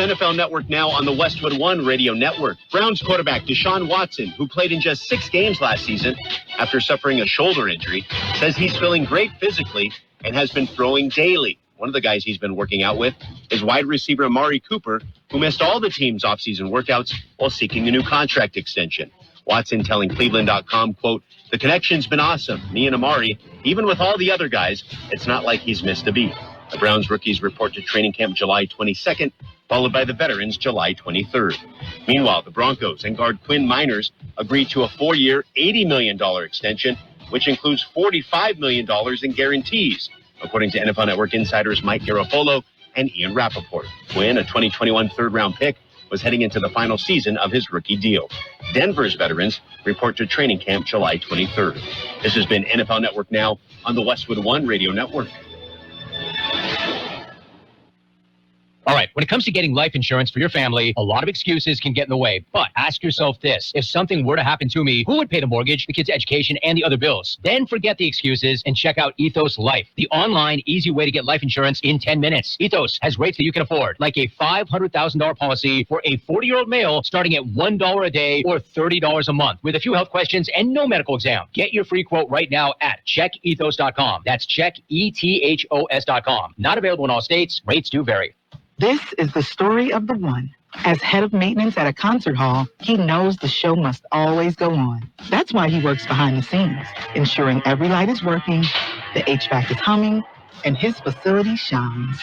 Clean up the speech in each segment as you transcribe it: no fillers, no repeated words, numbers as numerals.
NFL Network now on the Westwood One radio network. Browns quarterback Deshaun Watson, who played in just 6 games last season after suffering a shoulder injury, says he's feeling great physically and has been throwing daily. One of the guys he's been working out with is wide receiver Amari Cooper, who missed all the team's offseason workouts while seeking a new contract extension. Watson telling Cleveland.com, quote, "The connection's been awesome. Me and Amari, even with all the other guys, it's not like he's missed a beat." The Browns rookies report to training camp July 22nd, followed by the veterans July 23rd. Meanwhile, the Broncos and guard Quinn Miners agreed to a 4-year, $80 million extension, which includes $45 million in guarantees, according to NFL Network insiders Mike Garafolo and Ian Rappaport. Quinn, a 2021 third-round pick, was heading into the final season of his rookie deal. Denver's veterans report to training camp July 23rd. This has been NFL Network Now on the Westwood One radio network. All right, when it comes to getting life insurance for your family, a lot of excuses can get in the way. But ask yourself this: if something were to happen to me, who would pay the mortgage, the kids' education, and the other bills? Then forget the excuses and check out Ethos Life, the online, easy way to get life insurance in 10 minutes. Ethos has rates that you can afford, like a $500,000 policy for a 40-year-old male starting at $1 a day or $30 a month, with a few health questions and no medical exam. Get your free quote right now at checkethos.com. That's checkethos.com. Not available in all states. Rates do vary. This is the story of the one. As head of maintenance at a concert hall, he knows the show must always go on. That's why he works behind the scenes, ensuring every light is working, the HVAC is humming, and his facility shines.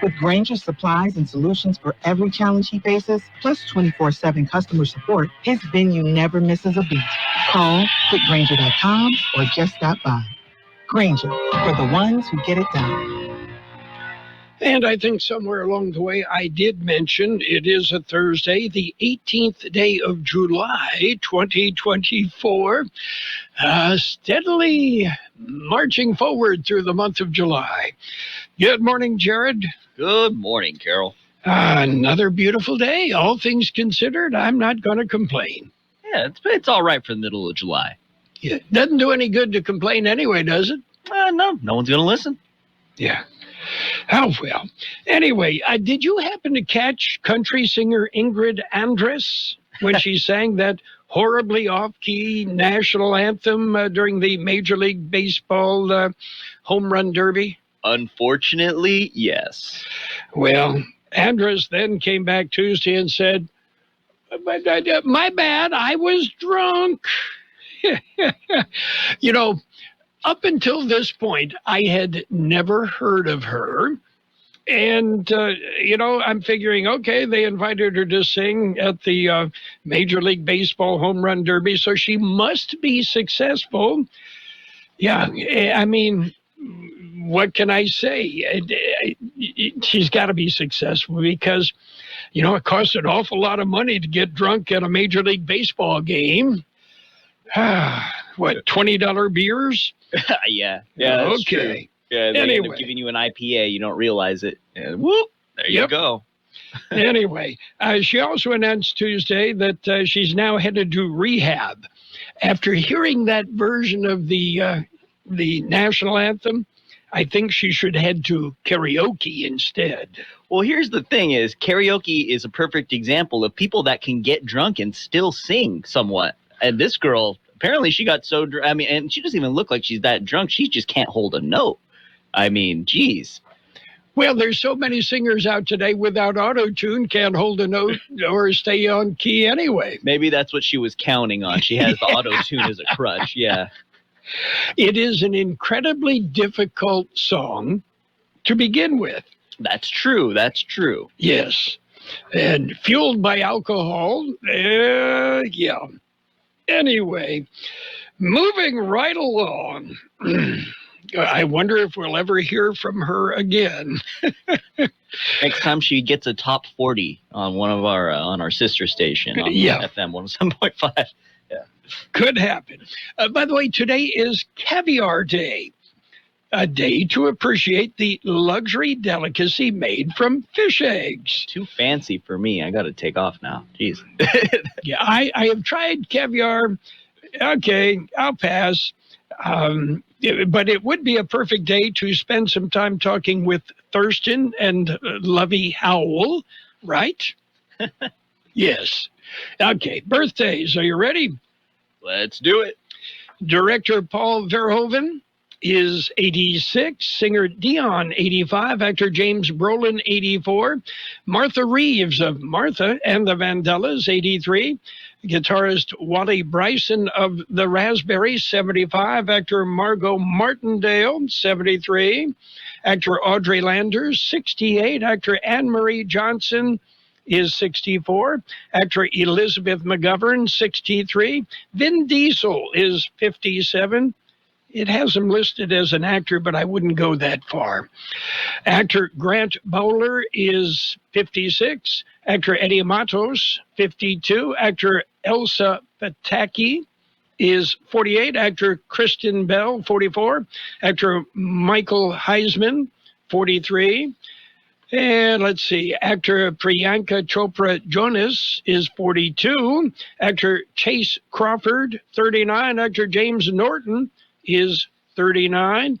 With Granger's supplies and solutions for every challenge he faces, plus 24/7 customer support, his venue never misses a beat. Call quickgranger.com or just stop by. Granger, for the ones who get it done. And I think somewhere along the way I did mention it is a Thursday, the 18th day of July, 2024, steadily marching forward through the month of July. Good morning, Jared. Good morning, Carroll. Another beautiful day. All things considered, I'm not going to complain. Yeah, it's all right for the middle of July. Yeah, doesn't do any good to complain anyway, does it? No one's going to listen. Yeah. Oh, well. Anyway, did you happen to catch country singer Ingrid Andress when she sang that horribly off-key national anthem during the Major League Baseball home run derby? Unfortunately, yes. Well, Andress then came back Tuesday and said, "My bad, I was drunk." You know, up until this point, I had never heard of her. And, I'm figuring, okay, they invited her to sing at the Major League Baseball home run derby, so she must be successful. Yeah, I mean, what can I say? She's got to be successful because, it costs an awful lot of money to get drunk at a Major League Baseball game. What, $20 beers? Yeah. That's okay. True. Yeah, they end up giving you an IPA. You don't realize it. And whoop, there you go. Anyway, she also announced Tuesday that she's now headed to rehab. After hearing that version of the national anthem, I think she should head to karaoke instead. Well, here's the thing is karaoke is a perfect example of people that can get drunk and still sing somewhat. And this girl, apparently she got so drunk. I mean, and she doesn't even look like she's that drunk. She just can't hold a note. I mean, geez. Well, there's so many singers out today without auto-tune, can't hold a note or stay on key anyway. Maybe that's what she was counting on. She has the auto-tune as a crutch, yeah. It is an incredibly difficult song to begin with. That's true. Yes. And fueled by alcohol, yeah. Anyway, moving right along. I wonder if we'll ever hear from her again. Next time she gets a top 40 on one of our on our sister station on FM 107.5. Yeah, could happen. By the way, today is Caviar Day, a day to appreciate the luxury delicacy made from fish eggs. Too fancy for me. I got to take off now. Jeez. Yeah, I have tried caviar. Okay, I'll pass. But it would be a perfect day to spend some time talking with Thurston and Lovey Howell right? Yes. Okay, birthdays. Are you ready? Let's do it. Director Paul Verhoeven is 86. Singer Dion, 85. Actor James Brolin, 84. Martha Reeves of Martha and the Vandellas, 83. Guitarist Wally Bryson of the Raspberries, 75. Actor Margot Martindale, 73. Actor Audrey Landers, 68. Actor Anne-Marie Johnson is 64. Actor Elizabeth McGovern, 63. Vin Diesel is 57. It has him listed as an actor, but I wouldn't go that far. Actor Grant Bowler is 56. Actor Eddie Matos, 52. Actor Elsa Pataki is 48. Actor Kristen Bell, 44. Actor Michael Heisman, 43. And let's see, actor Priyanka Chopra Jonas is 42. Actor Chase Crawford, 39. Actor James Norton is 39.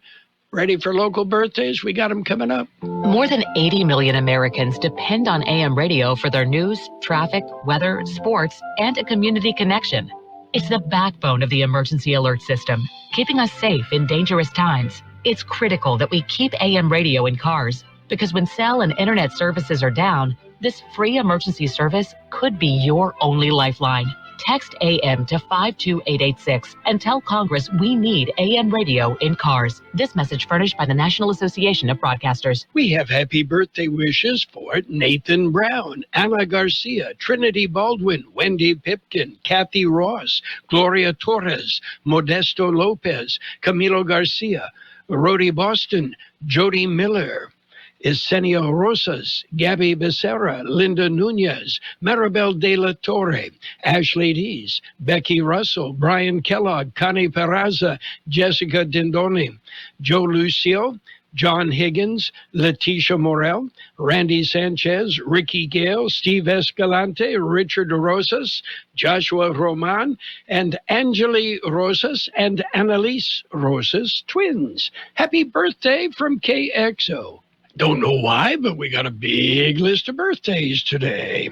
Ready for local birthdays? We got them coming up. More than 80 million Americans depend on AM radio for their news, traffic, weather, sports, and a community connection. It's the backbone of the emergency alert system, keeping us safe in dangerous times. It's critical that we keep AM radio in cars, because when cell and internet services are down, this free emergency service could be your only lifeline. Text AM to 52886 and tell Congress we need AM radio in cars. This message furnished by the National Association of Broadcasters. We have happy birthday wishes for Nathan Brown, Anna Garcia, Trinity Baldwin, Wendy Pipkin, Kathy Ross, Gloria Torres, Modesto Lopez, Camilo Garcia, Rhodey Boston, Jody Miller, Yesenia Rosas, Gabby Becerra, Linda Nunez, Maribel De La Torre, Ashley Dees, Becky Russell, Brian Kellogg, Connie Peraza, Jessica Dindoni, Joe Lucio, John Higgins, Leticia Morel, Randy Sanchez, Ricky Gale, Steve Escalante, Richard Rosas, Joshua Roman, and Angeli Rosas and Annalise Rosas, twins. Happy birthday from KXO. Don't know why, but we got a big list of birthdays today.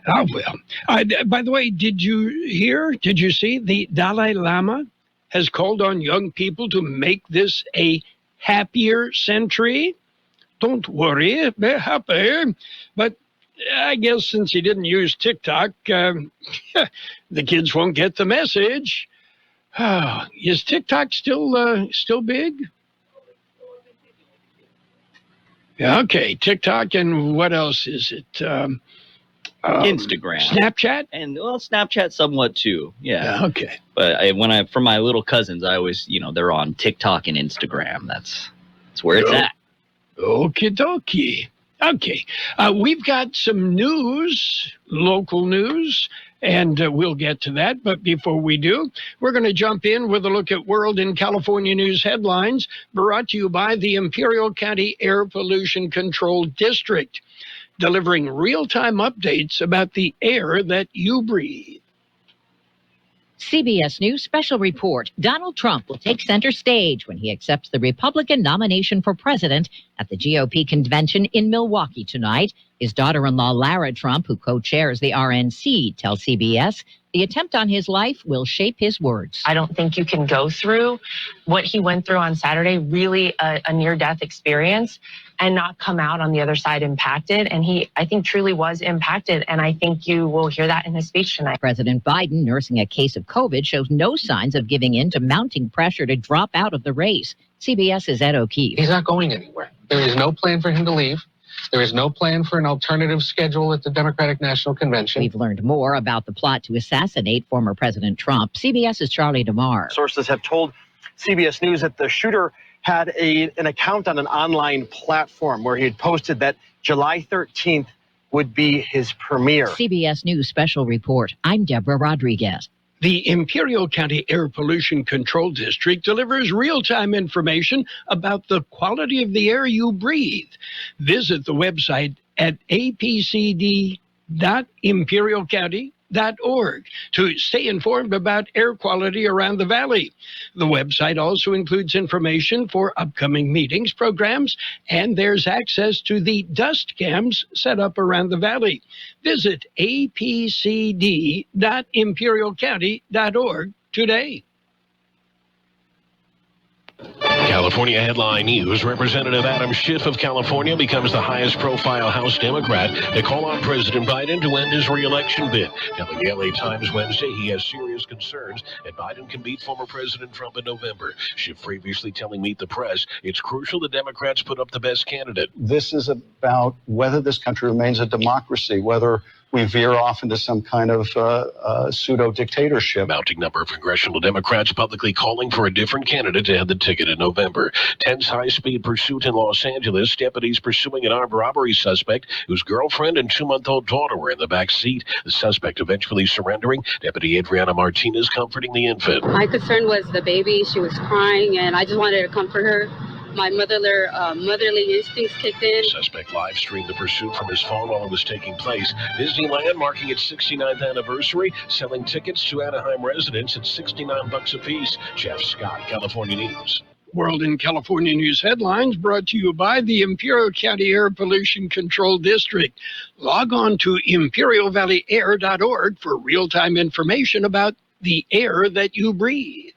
Oh, well. By the way, did you see the Dalai Lama has called on young people to make this a happier century? Don't worry, be happy. But I guess since he didn't use TikTok, the kids won't get the message. Is TikTok still big? Yeah, okay, TikTok, and what else is it? Instagram, Snapchat, and Snapchat somewhat too. Yeah, okay. But from my little cousins, I always, they're on TikTok and Instagram. That's where it's at. Okie dokie. Okay, we've got some news, local news, and we'll get to that. But before we do, we're going to jump in with a look at World and California news headlines brought to you by the Imperial County Air Pollution Control District, delivering real-time updates about the air that you breathe. CBS News special report. Donald Trump will take center stage when he accepts the Republican nomination for president at the GOP convention in Milwaukee tonight. His daughter-in-law, Lara Trump, who co-chairs the RNC, tells CBS the attempt on his life will shape his words. I don't think you can go through what he went through on Saturday, really a near-death experience, and not come out on the other side impacted. And he, I think, truly was impacted. And I think you will hear that in his speech tonight. President Biden, nursing a case of COVID, shows no signs of giving in to mounting pressure to drop out of the race. CBS's Ed O'Keefe. He's not going anywhere. There is no plan for him to leave. There is no plan for an alternative schedule at the Democratic National Convention. We've learned more about the plot to assassinate former President Trump. CBS's Charlie DeMar. Sources have told CBS News that the shooter had an account on an online platform where he had posted that July 13th would be his premiere. CBS News special report. I'm Deborah Rodriguez. The Imperial County Air Pollution Control District delivers real-time information about the quality of the air you breathe. Visit the website at apcd.imperialcounty.gov. AirPollutionControl.org to stay informed about air quality around the valley. The website also includes information for upcoming meetings, programs, and there's access to the dust cams set up around the valley. Visit apcd.imperialcounty.org today. California Headline News. Representative Adam Schiff of California becomes the highest profile House Democrat to call on President Biden to end his re-election bid. Telling the LA Times Wednesday he has serious concerns that Biden can beat former President Trump in November. Schiff previously telling Meet the Press it's crucial the Democrats put up the best candidate. This is about whether this country remains a democracy, whether we veer off into some kind of pseudo-dictatorship. Mounting number of congressional Democrats publicly calling for a different candidate to head the ticket in November. Tense high-speed pursuit in Los Angeles. Deputies pursuing an armed robbery suspect whose girlfriend and 2-month-old daughter were in the back seat. The suspect eventually surrendering. Deputy Adriana Martinez comforting the infant. My concern was the baby. She was crying, and I just wanted to comfort her. My motherly instincts kicked in. Suspect live streamed the pursuit from his phone while it was taking place. Disneyland marking its 69th anniversary, selling tickets to Anaheim residents at $69 apiece. Jeff Scott, California News. World in California News headlines brought to you by the Imperial County Air Pollution Control District. Log on to imperialvalleyair.org for real-time information about the air that you breathe.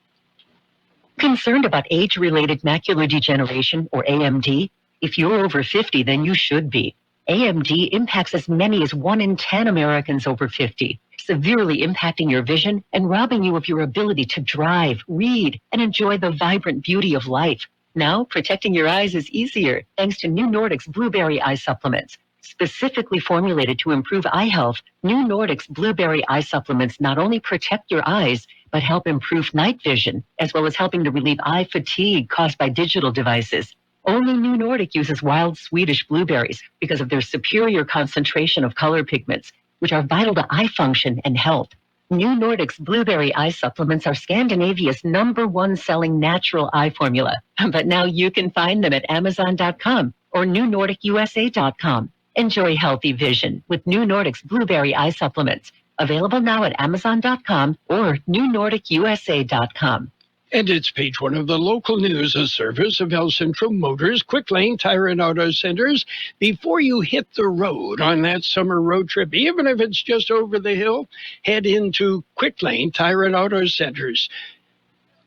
Concerned about age-related macular degeneration, or AMD? If you're over 50, then you should be. AMD impacts as many as 1 in 10 Americans over 50, severely impacting your vision and robbing you of your ability to drive, read, and enjoy the vibrant beauty of life. Now, protecting your eyes is easier thanks to New Nordic's Blueberry Eye Supplements. Specifically formulated to improve eye health, New Nordic's Blueberry Eye Supplements not only protect your eyes, but help improve night vision, as well as helping to relieve eye fatigue caused by digital devices. Only New Nordic uses wild Swedish blueberries because of their superior concentration of color pigments, which are vital to eye function and health. New Nordic's Blueberry Eye Supplements are Scandinavia's #1 selling natural eye formula. But now you can find them at Amazon.com or NewNordicUSA.com. Enjoy healthy vision with New Nordic's Blueberry Eye Supplements. Available now at Amazon.com or NewNordicUSA.com. And it's page 1 of the local news, a service of El Centro Motors, Quick Lane Tire and Auto Centers. Before you hit the road on that summer road trip, even if it's just over the hill, head into Quick Lane Tire and Auto Centers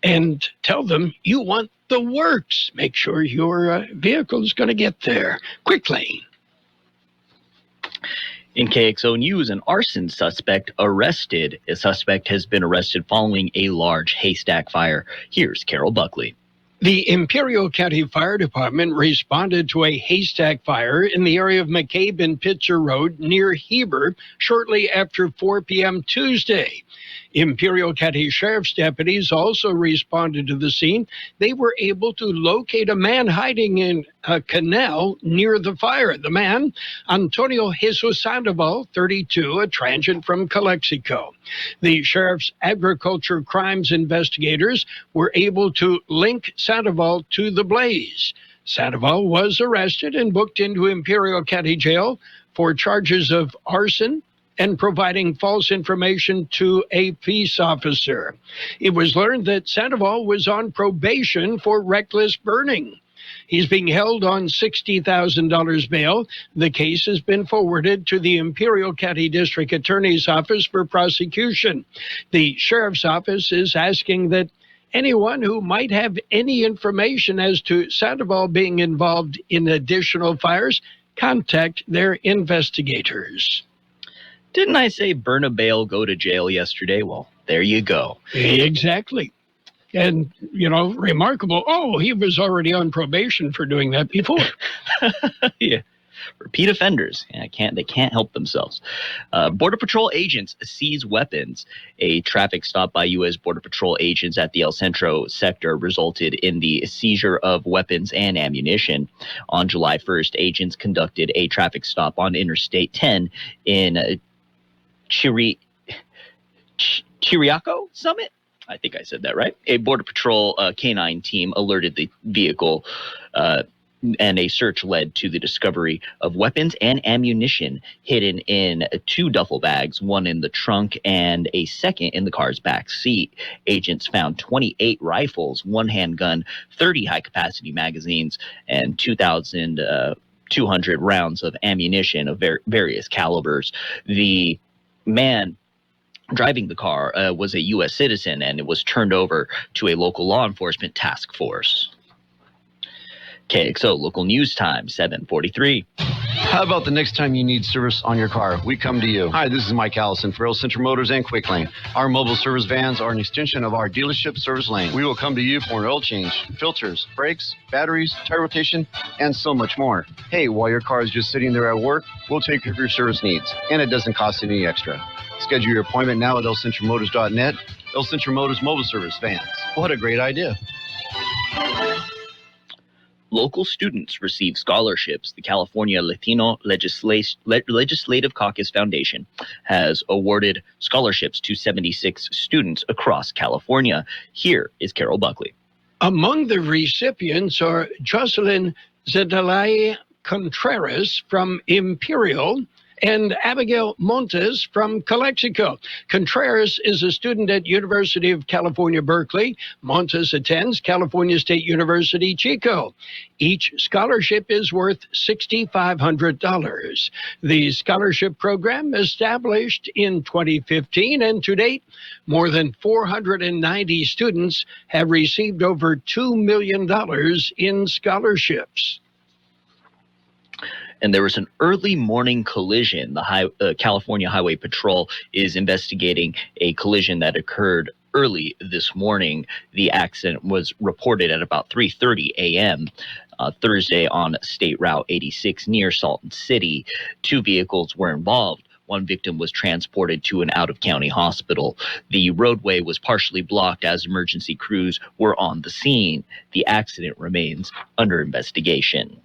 and tell them you want the works. Make sure your vehicle is going to get there. Quick Lane. In KXO News, an arson suspect arrested. A suspect has been arrested following a large haystack fire. Here's Carroll Buckley. The Imperial County Fire Department responded to a haystack fire in the area of McCabe and Pitzer Road near Heber shortly after 4 p.m. Tuesday. Imperial County Sheriff's deputies also responded to the scene. They were able to locate a man hiding in a canal near the fire. The man, Antonio Jesus Sandoval, 32, a transient from Calexico. The sheriff's agriculture crimes investigators were able to link Sandoval to the blaze. Sandoval was arrested and booked into Imperial County Jail for charges of arson and providing false information to a peace officer. It was learned that Sandoval was on probation for reckless burning. He's being held on $60,000 bail. The case has been forwarded to the Imperial County District Attorney's Office for prosecution. The Sheriff's Office is asking that anyone who might have any information as to Sandoval being involved in additional fires contact their investigators. Didn't I say burn a bail, go to jail yesterday? Well, there you go. Exactly. And, remarkable. Oh, he was already on probation for doing that before. Yeah. Repeat offenders. Yeah, they can't help themselves. Border Patrol agents seize weapons. A traffic stop by U.S. Border Patrol agents at the El Centro sector resulted in the seizure of weapons and ammunition. On July 1st, agents conducted a traffic stop on Interstate 10 in Chiriaco Summit? I think I said that right. A Border Patrol canine team alerted the vehicle and a search led to the discovery of weapons and ammunition hidden in 2 duffel bags, one in the trunk and a second in the car's back seat. Agents found 28 rifles, 1 handgun, 30 high-capacity magazines, and 2,200 rounds of ammunition of various calibers. The man driving the car was a U.S. citizen, and it was turned over to a local law enforcement task force. KXO Local News Time, 7:43. How about the next time you need service on your car? We come to you. Hi, this is Mike Allison for El Centro Motors and Quick Lane. Our mobile service vans are an extension of our dealership service lane. We will come to you for an oil change, filters, brakes, batteries, tire rotation, and so much more. Hey, while your car is just sitting there at work, we'll take care of your service needs, and it doesn't cost any extra. Schedule your appointment now at elcentromotors.net. El Centro Motors Mobile Service Vans. What a great idea. Local students receive scholarships. The California Latino Legislative Caucus Foundation has awarded scholarships to 76 students across California. Here is Carroll Buckley. Among the recipients are Jocelyn Zedalai Contreras from Imperial and Abigail Montes from Calexico. Contreras is a student at University of California, Berkeley. Montes attends California State University, Chico. Each scholarship is worth $6,500. The scholarship program established in 2015, and to date, more than 490 students have received over $2 million in scholarships. And there was an early morning collision. The California Highway Patrol is investigating a collision that occurred early this morning. The accident was reported at about 3:30 a.m. Thursday on State Route 86 near Salton City. 2 vehicles were involved. One victim was transported to an out-of-county hospital. The roadway was partially blocked as emergency crews were on the scene. The accident remains under investigation.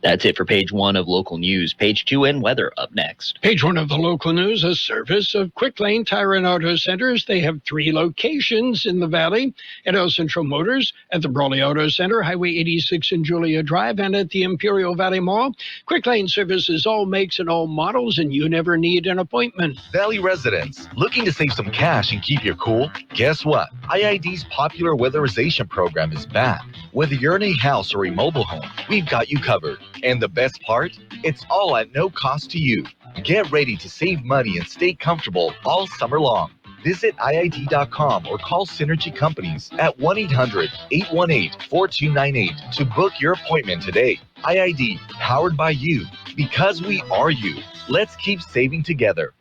That's it for page 1 of local news. Page 2 and weather up next. Page 1 of the local news, a service of Quick Lane Tire and Auto Centers. They have 3 locations in the valley: at El Centro Motors, at the Brawley Auto Center, Highway 86 and Julia Drive, and at the Imperial Valley Mall. Quick Lane services all makes and all models, and you never need an appointment. Valley residents, looking to save some cash and keep your cool? Guess what? IID's popular weatherization program is back. Whether you're in a house or a mobile home, we've got you covered. And the best part? It's all at no cost to you. Get ready to save money and stay comfortable all summer long. Visit IID.com or call Synergy Companies at 1-800-818-4298 to book your appointment today. IID, powered by you, because we are you. Let's keep saving together.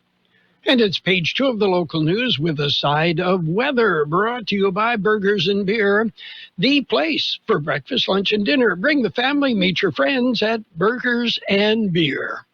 And it's page 2 of the local news with a side of weather, brought to you by Burgers and Beer, the place for breakfast, lunch, and dinner. Bring the family, meet your friends at Burgers and Beer.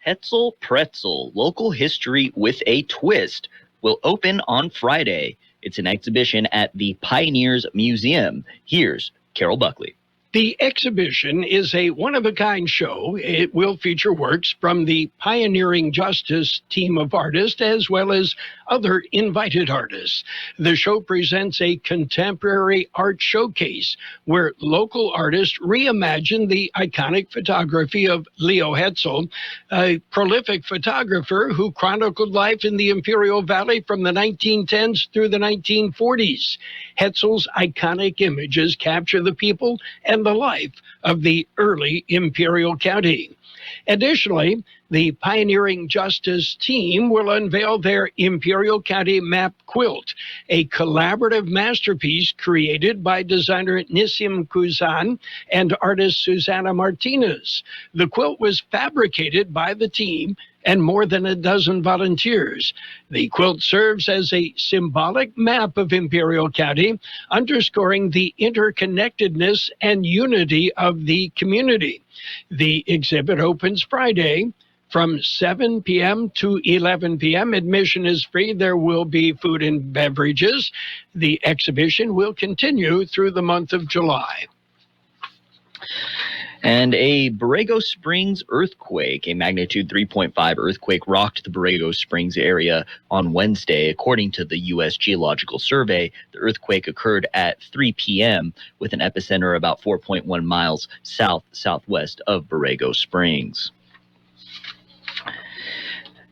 Hetzel Pretzel, local history with a twist, will open on Friday. It's an exhibition at the Pioneers Museum. Here's Carroll Buckley. The exhibition is a one-of-a-kind show. It will feature works from the Pioneering Justice team of artists as well as other invited artists. The show presents a contemporary art showcase where local artists reimagine the iconic photography of Leo Hetzel, a prolific photographer who chronicled life in the Imperial Valley from the 1910s through the 1940s. Hetzel's iconic images capture the people and the life of the early Imperial County. Additionally, the Pioneering Justice team will unveil their Imperial County Map Quilt, a collaborative masterpiece created by designer Nissim Kuzan and artist Susana Martinez. The quilt was fabricated by the team and more than a dozen volunteers. The quilt serves as a symbolic map of Imperial County, underscoring the interconnectedness and unity of the community. The exhibit opens Friday from 7 p.m. to 11 p.m. Admission is free. There will be food and beverages. The exhibition will continue through the month of July. And a Borrego Springs earthquake, a magnitude 3.5 earthquake, rocked the Borrego Springs area on Wednesday. According to the U.S. Geological Survey, the earthquake occurred at 3 p.m. with an epicenter about 4.1 miles southwest of Borrego Springs.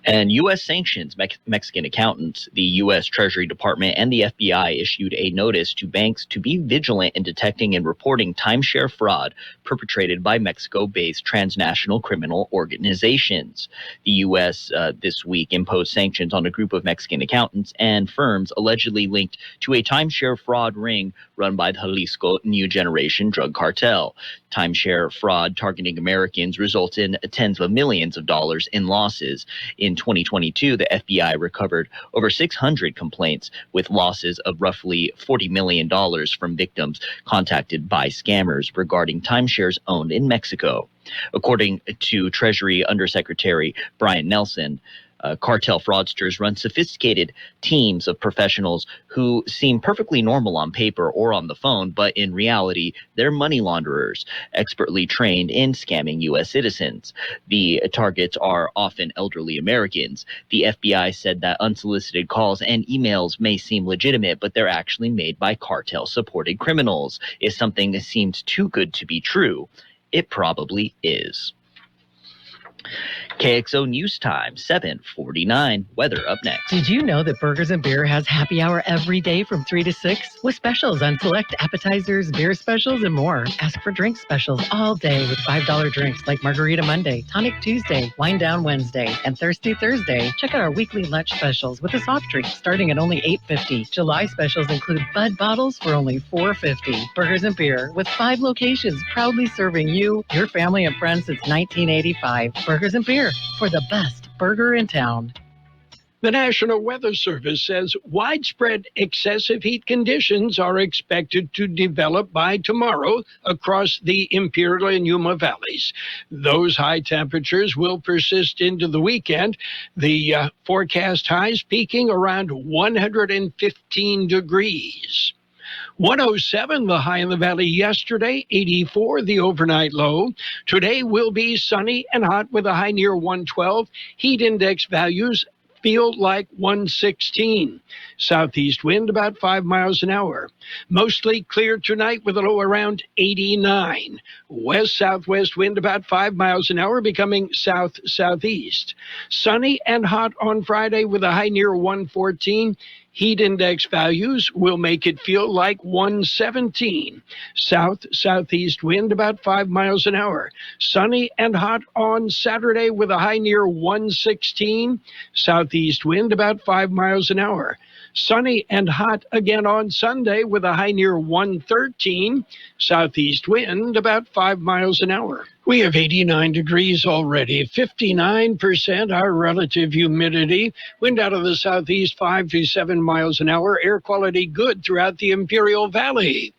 And U.S. sanctions Mexican accountants, the U.S. Treasury Department, and the FBI issued a notice to banks to be vigilant in detecting and reporting timeshare fraud perpetrated by Mexico-based transnational criminal organizations. The U.S. This week imposed sanctions on a group of Mexican accountants and firms allegedly linked to a timeshare fraud ring run by the Jalisco New Generation Drug Cartel. Timeshare fraud targeting Americans resulted in tens of millions of dollars in losses. In 2022, the FBI recovered over 600 complaints with losses of roughly $40 million from victims contacted by scammers regarding timeshares owned in Mexico. According to Treasury Undersecretary Brian Nelson, cartel fraudsters run sophisticated teams of professionals who seem perfectly normal on paper or on the phone, but in reality, they're money launderers, expertly trained in scamming U.S. citizens. The targets are often elderly Americans. The FBI said that unsolicited calls and emails may seem legitimate, but they're actually made by cartel-supported criminals. If something seems too good to be true, it probably is. KXO News Time, 7:49. Weather up next. Did you know that Burgers and Beer has happy hour every day from 3 to 6 with specials on select appetizers, beer specials, and more? Ask for drink specials all day with $5 drinks like Margarita Monday, Tonic Tuesday, Wine Down Wednesday, and Thirsty Thursday. Check out our weekly lunch specials with a soft drink starting at only $8.50. July specials include Bud bottles for only $4.50. Burgers and Beer with 5 locations proudly serving you, your family, and friends since 1985. Burgers and Beer for the best burger in town. The National Weather Service says widespread excessive heat conditions are expected to develop by tomorrow across the Imperial and Yuma valleys. Those high temperatures will persist into the weekend. The forecast highs peaking around 115 degrees. 107 the high in the valley yesterday, 84 the overnight low. Today will be sunny and hot with a high near 112. Heat index values feel like 116. Southeast wind about 5 miles an hour. Mostly clear tonight with a low around 89. West-southwest wind about 5 miles an hour becoming south-southeast. Sunny and hot on Friday with a high near 114. Heat index values will make it feel like 117. South-southeast wind about 5 miles an hour. Sunny and hot on Saturday with a high near 116. Southeast wind about 5 miles an hour. Sunny and hot again on Sunday with a high near 113. Southeast wind about 5 miles an hour. We have 89 degrees already, 59% our relative humidity, wind out of the southeast 5 to 7 miles an hour, air quality good throughout the Imperial Valley.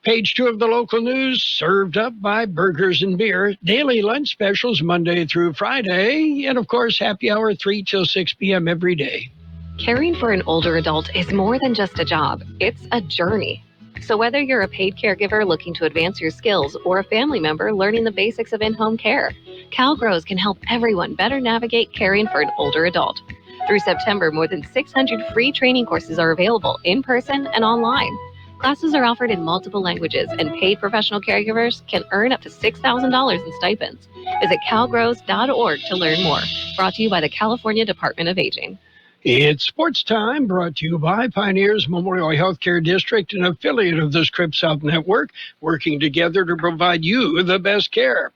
Page 2 of the local news, served up by Burgers and Beer. Daily lunch specials Monday through Friday, and of course, happy hour 3 till 6 p.m. every day. Caring for an older adult is more than just a job. It's a journey. So whether you're a paid caregiver looking to advance your skills or a family member learning the basics of in-home care, CalGrows can help everyone better navigate caring for an older adult. Through September, more than 600 free training courses are available in person and online. Classes are offered in multiple languages, and paid professional caregivers can earn up to $6,000 in stipends. Visit calgrows.org to learn more. Brought to you by the California Department of Aging. It's Sports Time, brought to you by Pioneers Memorial Healthcare District, an affiliate of the Scripps Health Network, working together to provide you the best care.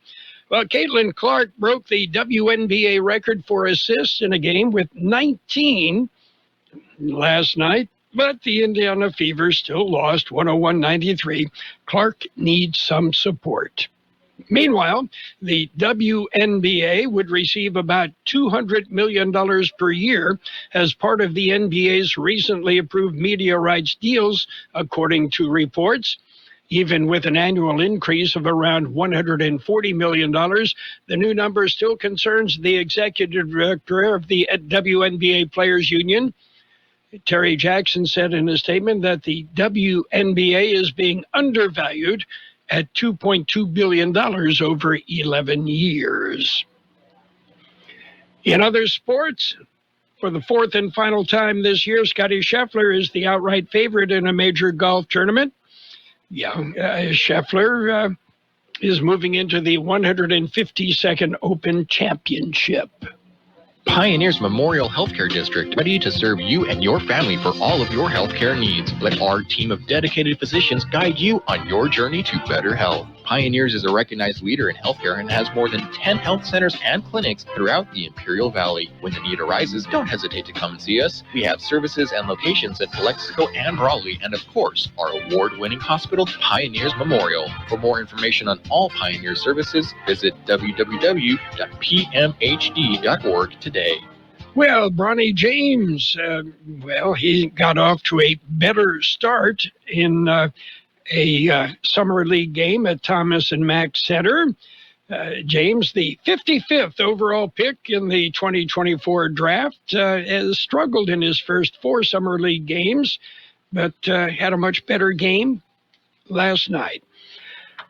Well, Caitlin Clark broke the WNBA record for assists in a game with 19 last night, but the Indiana Fever still lost 101-93. Clark needs some support. Meanwhile, the WNBA would receive about $200 million per year as part of the NBA's recently approved media rights deals, according to reports. Even with an annual increase of around $140 million, the new number still concerns the executive director of the WNBA Players Union. Terry Jackson said in a statement that the WNBA is being undervalued at $2.2 billion over 11 years. In other sports, for the fourth and final time this year, Scottie Scheffler is the outright favorite in a major golf tournament. Scheffler is moving into the 152nd Open Championship. Pioneers Memorial Healthcare District, ready to serve you and your family for all of your healthcare needs. Let our team of dedicated physicians guide you on your journey to better health. Pioneers is a recognized leader in healthcare and has more than 10 health centers and clinics throughout the Imperial Valley. When the need arises, don't hesitate to come and see us. We have services and locations at Calexico and Raleigh, and of course, our award-winning hospital, Pioneers Memorial. For more information on all Pioneer services, visit www.pmhd.org today. Well, Bronny James, he got off to a better start in a summer league game at Thomas and Mack Center. James, the 55th overall pick in the 2024 draft, has struggled in his first 4 summer league games, but had a much better game last night.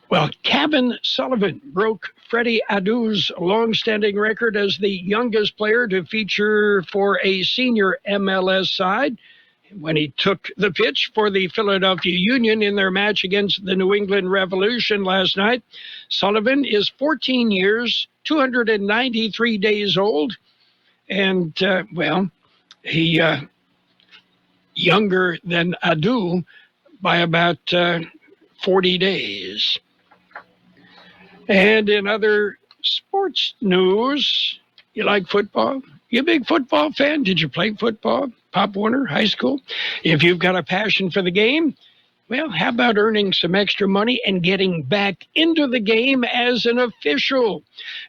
Well, Kevin Sullivan broke Freddie Adu's long-standing record as the youngest player to feature for a senior MLS side when he took the pitch for the Philadelphia Union in their match against the New England Revolution last night. Sullivan is 14 years, 293 days old, and, he younger than Adu by about 40 days. And in other sports news, you like football? You a big football fan? Did you play football? Pop Warner, high school? If you've got a passion for the game, well, how about earning some extra money and getting back into the game as an official?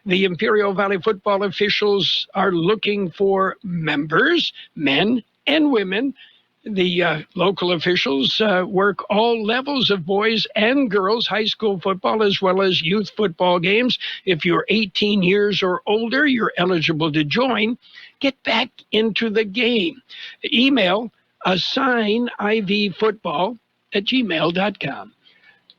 The Imperial Valley football officials are looking for members, men and women. The local officials work all levels of boys and girls, high school football, as well as youth football games. If you're 18 years or older, you're eligible to join. Get back into the game. Email assignivfootball@gmail.com.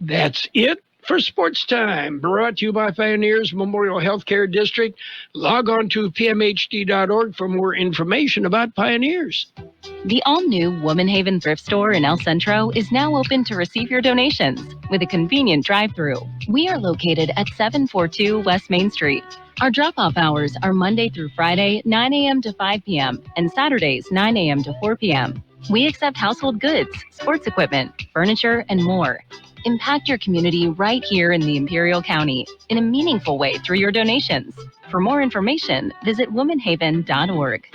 That's it for Sports Time, brought to you by Pioneers Memorial Healthcare District. Log on to pmhd.org for more information about Pioneers. The all-new Woman Haven thrift store in El Centro is now open to receive your donations with a convenient drive-thru. We are located at 742 West Main Street. Our drop-off hours are Monday through Friday, 9 a.m. to 5 p.m., and Saturdays, 9 a.m. to 4 p.m. We accept household goods, sports equipment, furniture, and more. Impact your community right here in the Imperial County in a meaningful way through your donations. For more information, visit womanhaven.org.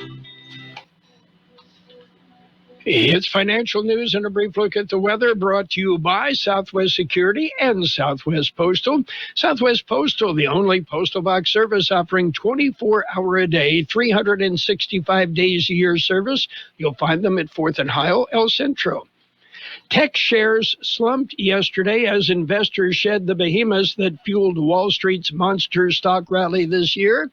It's financial news and a brief look at the weather, brought to you by Southwest Security and Southwest Postal. Southwest Postal, the only postal box service offering 24-hour-a-day, 365 days a year service. You'll find them at 4th and Heil, El Centro. Tech shares slumped yesterday as investors shed the behemoths that fueled Wall Street's monster stock rally this year.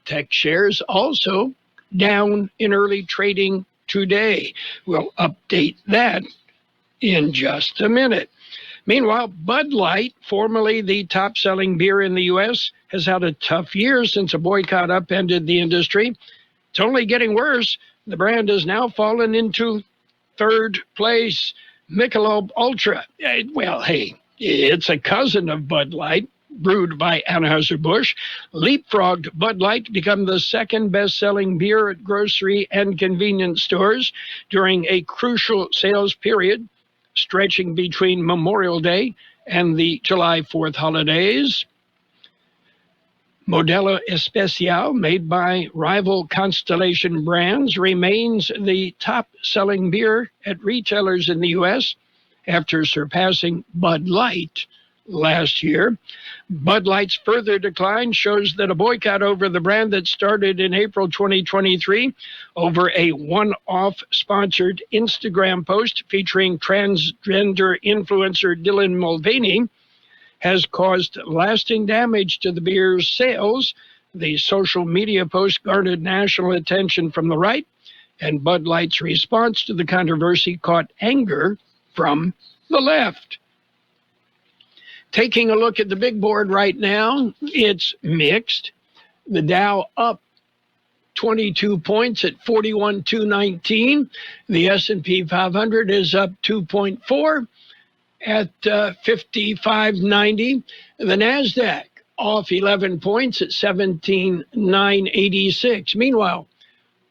Tech shares also down in early trading today. We'll update that in just a minute. Meanwhile, Bud Light, formerly the top-selling beer in the U.S., has had a tough year since a boycott upended the industry. It's only getting worse. The brand has now fallen into third place. Michelob Ultra, it's a cousin of Bud Light, brewed by Anheuser-Busch, leapfrogged Bud Light to become the second best-selling beer at grocery and convenience stores during a crucial sales period stretching between Memorial Day and the July 4th holidays. Modelo Especial, made by rival Constellation Brands, remains the top-selling beer at retailers in the U.S. after surpassing Bud Light last year. Bud Light's further decline shows that a boycott over the brand that started in April 2023 over a one-off sponsored Instagram post featuring transgender influencer Dylan Mulvaney has caused lasting damage to the beer's sales. The social media post garnered national attention from the right, and Bud Light's response to the controversy caught anger from the left. Taking a look at the big board right now, it's mixed. The Dow up 22 points at 41,219. The S&P 500 is up 2.4 at 5590. The NASDAQ off 11 points at 17,986. Meanwhile,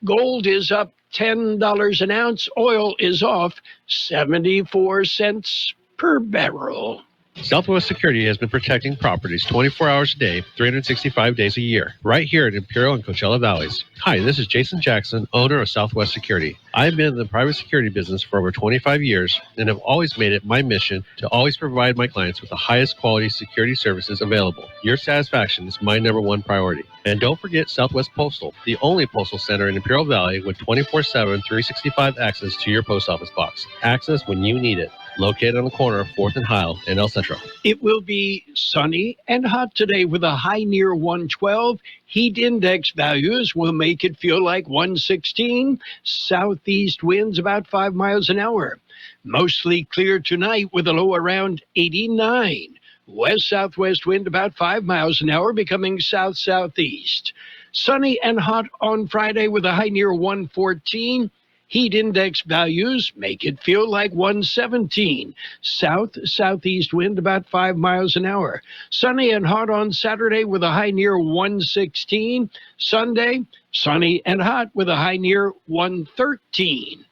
gold is up $10 an ounce. Oil is off 74 cents per barrel. Southwest Security has been protecting properties 24 hours a day, 365 days a year, right here in Imperial and Coachella Valleys. Hi, this is Jason Jackson, owner of Southwest Security. I've been in the private security business for over 25 years and have always made it my mission to always provide my clients with the highest quality security services available. Your satisfaction is my #1 priority. And don't forget Southwest Postal, the only postal center in Imperial Valley with 24/7, 365 access to your post office box. Access when you need it. Located on the corner of 4th and Heil in El Centro. It will be sunny and hot today with a high near 112. Heat index values will make it feel like 116. Southeast winds about 5 miles an hour. Mostly clear tonight with a low around 89. West-southwest wind about 5 miles an hour, becoming south-southeast. Sunny and hot on Friday with a high near 114. Heat index values make it feel like 117. South-southeast wind about 5 miles an hour. Sunny and hot on Saturday with a high near 116. Sunday, sunny and hot with a high near 113.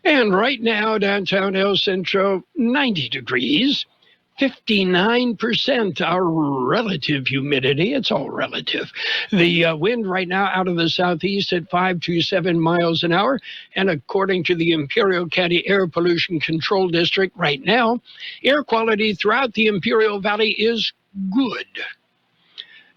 And right now, downtown El Centro, 90 degrees. 59% our relative humidity. It's all relative. The wind right now out of the southeast at 5 to 7 miles an hour. And according to the Imperial County Air Pollution Control District right now, air quality throughout the Imperial Valley is good.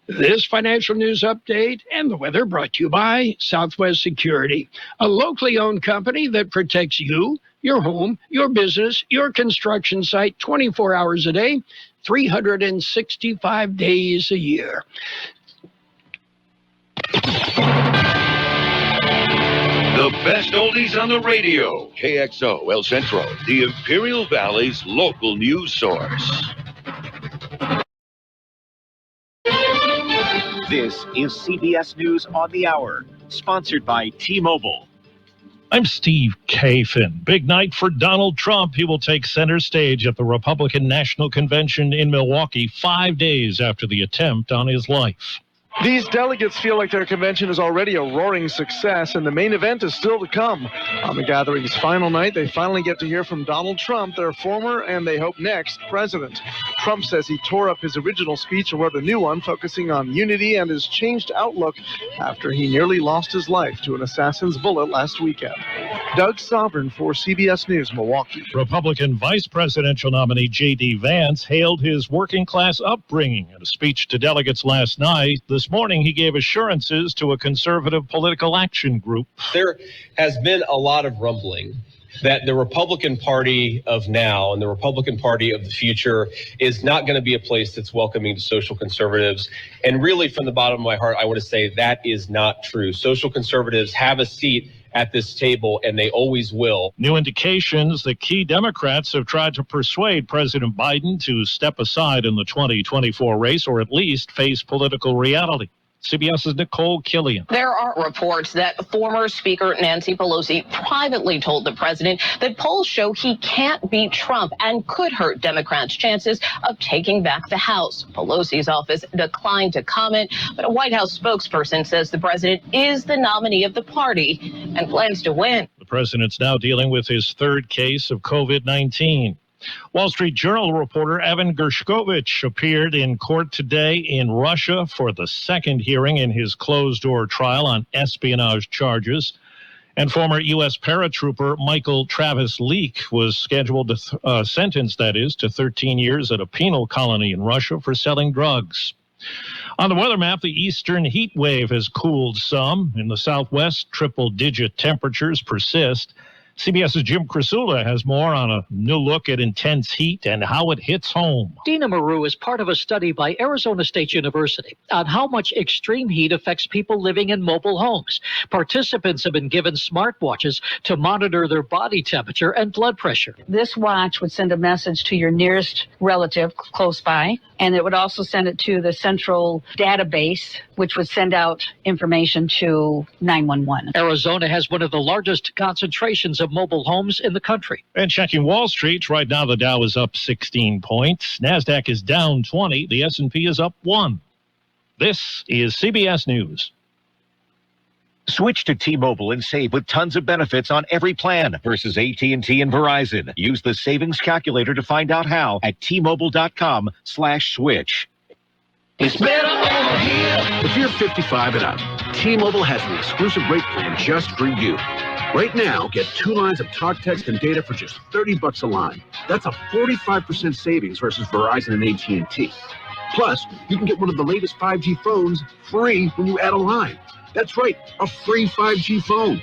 This financial news update and the weather brought to you by Southwest Security, a locally owned company that protects you, your home, your business, your construction site 24 hours a day, 365 days a year. The best oldies on the radio. KXO El Centro, the Imperial Valley's local news source. This is CBS News on the Hour, sponsored by T-Mobile. I'm Steve Kathan. Big night for Donald Trump. He will take center stage at the Republican National Convention in Milwaukee 5 days after the attempt on his life. These delegates feel like their convention is already a roaring success, and the main event is still to come. On the gathering's final night, they finally get to hear from Donald Trump, their former and they hope next president. Trump says he tore up his original speech and wrote a new one focusing on unity and his changed outlook after he nearly lost his life to an assassin's bullet last weekend. Doug Sovereign for CBS News, Milwaukee. Republican vice presidential nominee J.D. Vance hailed his working-class upbringing in a speech to delegates last night. This morning, he gave assurances to a conservative political action group. There has been a lot of rumbling that the Republican Party of now and the Republican Party of the future is not going to be a place that's welcoming to social conservatives. And really, from the bottom of my heart, I want to say that is not true. Social conservatives have a seat at this table, and they always will. New indications that key Democrats have tried to persuade President Biden to step aside in the 2024 race, or at least face political reality. CBS's Nicole Killian. There are reports that former Speaker Nancy Pelosi privately told the president that polls show he can't beat Trump and could hurt Democrats' chances of taking back the House. Pelosi's office declined to comment, but a White House spokesperson says the president is the nominee of the party and plans to win. The president's now dealing with his third case of COVID-19. Wall Street Journal reporter Evan Gershkovich appeared in court today in Russia for the second hearing in his closed-door trial on espionage charges. And former U.S. paratrooper Michael Travis Leak was scheduled to sentenced, that is, to 13 years at a penal colony in Russia for selling drugs. On the weather map, the eastern heat wave has cooled some. In the southwest, triple-digit temperatures persist. CBS's Jim Crisula has more on a new look at intense heat and how it hits home. Dina Maru is part of a study by Arizona State University on how much extreme heat affects people living in mobile homes. Participants have been given smartwatches to monitor their body temperature and blood pressure. This watch would send a message to your nearest relative close by, and it would also send it to the central database, which would send out information to 911. Arizona has one of the largest concentrations of mobile homes in the country. And checking Wall Street, right now the Dow is up 16 points. NASDAQ is down 20. The S&P is up 1. This is CBS News. Switch to T-Mobile and save with tons of benefits on every plan versus AT&T and Verizon. Use the savings calculator to find out how at T-Mobile.com/switch. It's better over here. If you're 55 and up, T-Mobile has an exclusive rate plan just for you. Right now, get 2 lines of talk, text, and data for just $30 a line. That's a 45% savings versus Verizon and AT&T. Plus, you can get one of the latest 5G phones free when you add a line. That's right, a free 5G phone.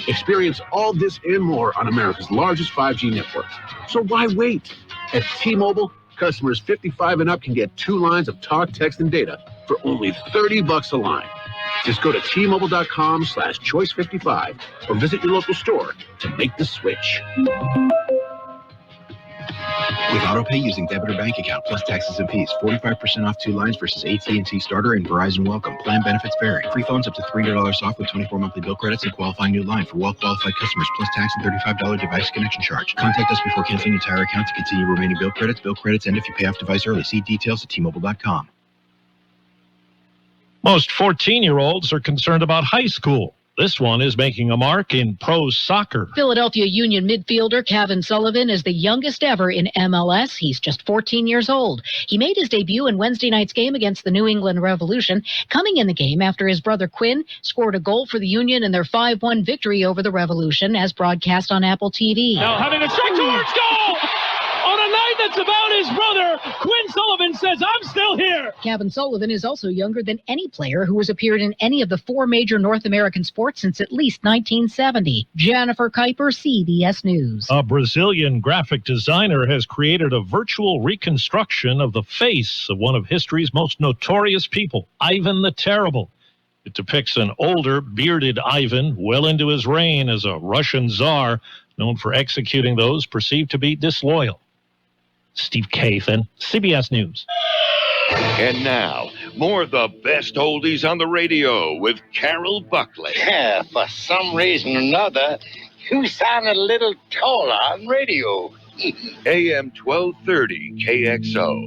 Experience all this and more on America's largest 5G network. So why wait? At T-Mobile, customers 55 and up can get 2 lines of talk, text, and data for only $30 a line. Just go to T-Mobile.com/choice55 or visit your local store to make the switch. With autopay using debit or bank account plus taxes and fees, 45% off 2 lines versus AT&T Starter and Verizon Welcome. Plan benefits vary. Free phones up to $300 off with 24 monthly bill credits and qualifying new line for well-qualified customers plus tax and $35 device connection charge. Contact us before canceling your entire account to continue remaining bill credits. Bill credits end if you pay off device early. See details at T-Mobile.com. Most 14-year-olds are concerned about high school. This one is making a mark in pro soccer. Philadelphia Union midfielder Kevin Sullivan is the youngest ever in MLS. He's just 14 years old. He made his debut in Wednesday night's game against the New England Revolution, coming in the game after his brother Quinn scored a goal for the Union in their 5-1 victory over the Revolution, as broadcast on Apple TV. Now having a strike towards goal! On a night that's about his brother, Quinn Sullivan says, I'm still here. Kevin Sullivan is also younger than any player who has appeared in any of the 4 major North American sports since at least 1970. Jennifer Kuiper, CBS News. A Brazilian graphic designer has created a virtual reconstruction of the face of one of history's most notorious people, Ivan the Terrible. It depicts an older, bearded Ivan well into his reign as a Russian czar, known for executing those perceived to be disloyal. Steve Kathan, CBS News. And now, more of the best oldies on the radio with Carroll Buckley. Yeah, for some reason or another, you sounded a little taller on radio. AM 1230 KXO.